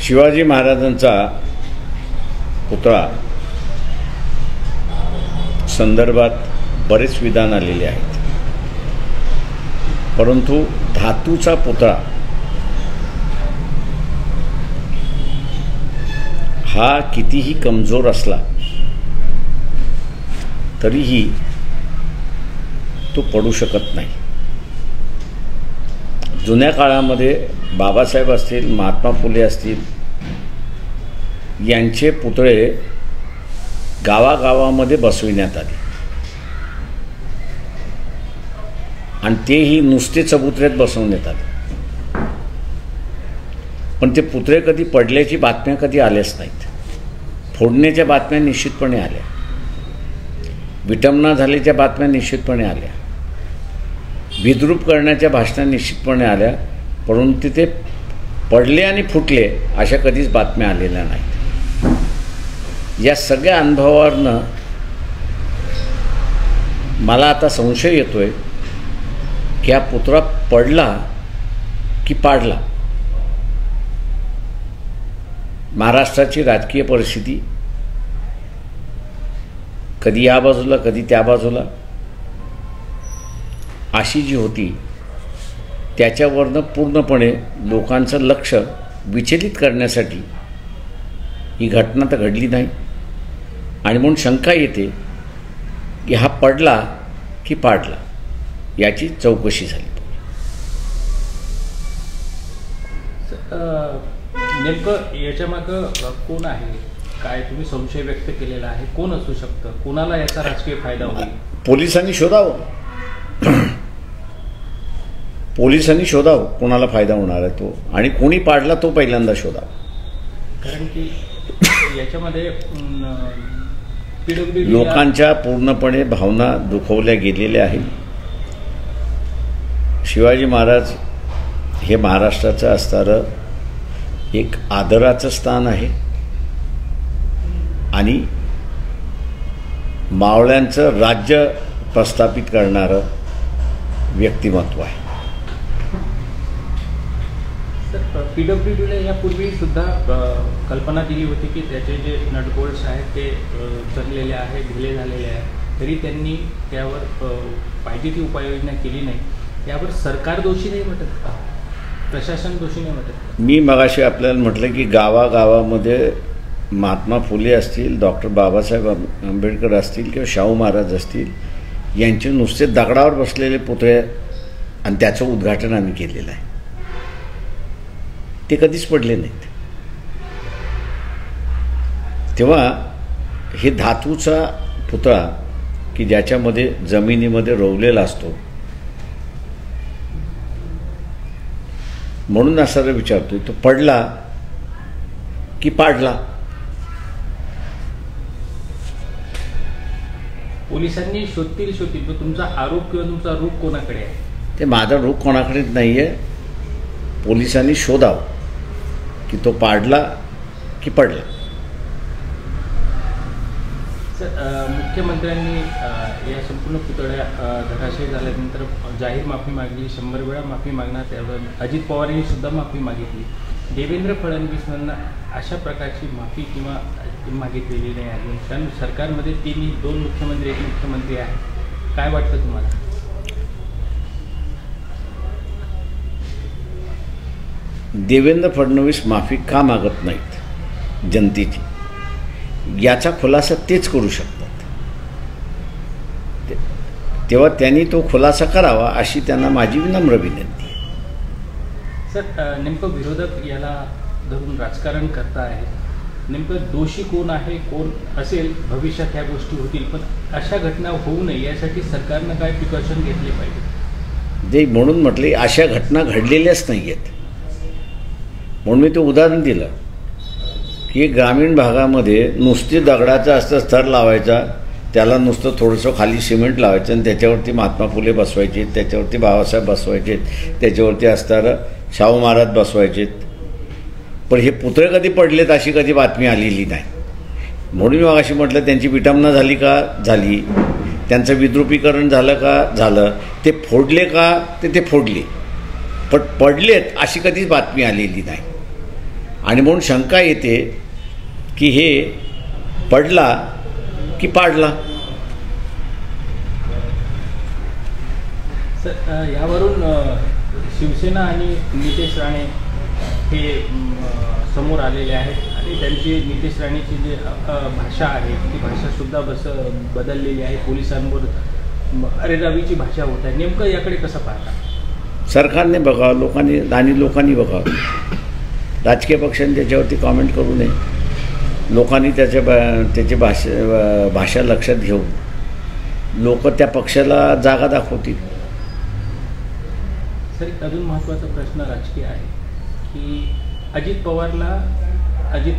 शिवाजी महाराजांचा पुतळा संदर्भात बरेच विधान आलेले आहेत, परंतु धातूचा पुतळा हा कितीही कमजोर असला तरीही तो पडू शकत नाही। जुन्या काळामध्ये बाबासाहेब असतील, महात्मा फुले असतील, यांचे पुतळे गावागावामध्ये बसविण्यात आले आणि तेही नुसते चबुतऱ्यात बसवण्यात आले, पण ते पुतळे कधी पडल्याची बातम्या कधी आल्याच नाहीत। फोडण्याच्या बातम्या निश्चितपणे आल्या, विटंबना झाल्याच्या बातम्या निश्चितपणे आल्या, विद्रूप करण्याच्या भाषणा निश्चितपणे आल्या, परंतु ते पडले आणि फुटले अशा कधीच बातम्या आलेल्या नाहीत। या सगळ्या अनुभवावरनं मला आता संशय येतोय की हा पुतळा पडला की पाडला। महाराष्ट्राची राजकीय परिस्थिती कधी या बाजूला कधी त्या बाजूला अशी जी होती, त्याच्यावरनं पूर्णपणे लोकांचं लक्ष विचलित करण्यासाठी ही घटना तर घडली नाही आणि म्हणून शंका येते की हा पडला की पाडला, याची चौकशी झाली पाहिजे। नेमकं याच्यामागं कोण आहे, काय तुम्ही संशय व्यक्त केलेला आहे, कोण असू शकतं, कोणाला याचा राजकीय फायदा होईल? पोलिसांनी शोधावं, पोलिसांनी शोधावं कोणाला फायदा होणार आहे तो, आणि कोणी पाडला तो पहिल्यांदा शोधावा। कारण की याच्यामध्ये लोकांच्या पूर्णपणे भावना दुखवल्या गेलेल्या आहेत। शिवाजी महाराज हे महाराष्ट्राचं असणारं एक आदराचं स्थान आहे आणि मावळ्यांचं राज्य प्रस्थापित करणारं व्यक्तिमत्व आहे। PWDला यापूर्वी सुद्धा कल्पना दिली होती की त्याचे जे नटबोल्ट्स आहेत ते चढलेले आहेत, ढिले झालेले आहेत, तरी त्यांनी त्यावर पाहिजे ती उपाययोजना केली नाही। यावर सरकार दोषी नाही वाटत का, प्रशासन दोषी नाही वाटत का? मी मगाशी आपल्याला म्हटलं की गावागावामध्ये महात्मा फुले असतील, डॉक्टर बाबासाहेब आंबेडकर असतील किंवा शाहू महाराज असतील, यांचे नुसते दगडावर बसलेले पुतळे आणि त्याचं उद्घाटन आम्ही केलेलं आहे, ते कधीच पडले नाहीत। तेव्हा हे धातूचा पुतळा की ज्याच्यामध्ये जमिनीमध्ये रोवलेला असतो, म्हणून असं विचारतोय तो पडला की पाडला? पोलिसांनी शोधतील पण तुमचा आरोप किंवा तुमचा रोख कोणाकडे आहे? ते माझा रोख कोणाकडेच नाही आहे, पोलिसांनी शोधावं की तो पाडला की पडला। मुख्यमंत्र्यांनी या संपूर्ण पुतळ्या धराशायी झाल्यानंतर जाहीर माफी मागली, 100 वेळा माफी मागणार, त्यावर अजित पवारांनी सुद्धा माफी मागितली। देवेंद्र फडणवीसांना अशा प्रकारची माफी किंवा मागितलेली नाही आहे, कारण सरकारमध्ये 2 मुख्यमंत्री, 1 मुख्यमंत्री आहे। काय वाटतं तुम्हाला? देवेंद्र फडणवीस माफी का मागत नाहीत जनतेची, याचा खुलासा तेच करू शकतात। तेव्हा त्यांनी तो खुलासा करावा अशी त्यांना माझी विनम्र विनंती आहे। सर, नेमकं विरोधक याला धरून राजकारण करता आहे, नेमकं दोषी कोण आहे, कोण असेल, भविष्यात ह्या गोष्टी होतील, पण अशा घटना होऊ नये यासाठी सरकारनं काय प्रिकॉशन घेतले पाहिजे? जे म्हणून म्हटले अशा घटना घडलेल्याच नाही आहेत, म्हणून मी ते उदाहरण दिलं की ग्रामीण भागामध्ये नुसती दगडाचा असतं स्तर लावायचा, त्याला नुसतं थोडंसं खाली सिमेंट लावायचं आणि त्याच्यावरती महात्मा फुले बसवायचे, त्याच्यावरती बाबासाहेब बसवायचे, त्याच्यावरती असणारं शाहू महाराज बसवायचे, पण हे पुतळे कधी पडलेत अशी कधी बातमी आलेली नाही। म्हणून मी मगाशी म्हटलं त्यांची विटंबना झाली का झाली, त्यांचं विद्रुपीकरण झालं का झालं, ते फोडले का ते फोडले, पण पडलेत अशी कधीच बातमी आलेली नाही। आणि म्हणून शंका येते की हे पडला की पाडला. सर, यावरून शिवसेना आणि नितेश राणे हे समोर आलेले आहेत आणि त्यांची नितेश राणेची जी भाषा आहे ती भाषासुद्धा बदललेली आहे. पोलिसांवर अरेरावीची भाषा होत आहे. नेमकं याकडे कसं पाहता? सरकारने बघावं, लोकांनी बघावं. राजकीय पक्षांनी त्याच्यावरती कॉमेंट करू नये. लोकांनी त्याची भाषा लक्षात घेऊन लोक त्या पक्षाला जागा दाखवतील. सर, एक अजून महत्त्वाचा प्रश्न राजकीय आहे की अजित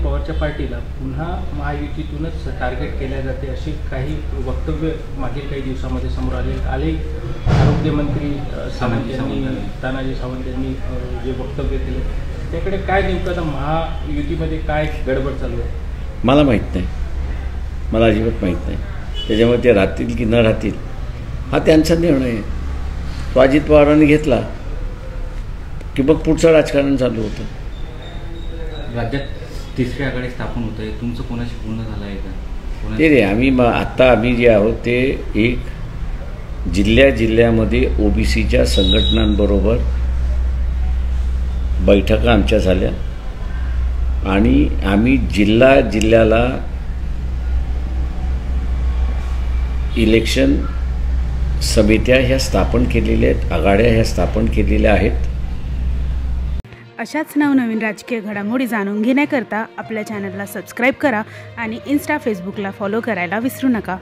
पवारच्या पार्टीला पुन्हा महायुतीतूनच टार्गेट केल्या जाते अशी काही वक्तव्य मागील काही दिवसामध्ये समोर आले. आरोग्यमंत्री तानाजी सावंत यांनी जे वक्तव्य केले त्याकडे काय नेमकं आता महायुतीमध्ये काय गडबड चालू आहे? मला माहीत नाही, मला अजिबात माहीत नाही. त्याच्यामुळे ते राहतील की न राहतील हा त्यांचा निर्णय आहे. तो अजित पवारांनी घेतला की मग पुढचं राजकारण चालू होतं. राज्यात तिसरी आघाडी स्थापन होत आहे, तुमचं कोणाशी पूर्ण झालं आहे का? ते रे आम्ही जे आहोत ते एक जिल्ह्यामध्ये ओबीसीच्या संघटनांबरोबर बैठका आमच्या झाल्या आणि आम्ही जिल्ह्याला इलेक्शन समित्या ह्या स्थापन केलेल्या आहेत, आघाड्या ह्या स्थापन केलेल्या आहेत. अशाच नवनवीन राजकीय घडामोडी जाणून घेण्याकरता आपल्या चॅनलला सबस्क्राईब करा आणि फेसबुकला फॉलो करायला विसरू नका.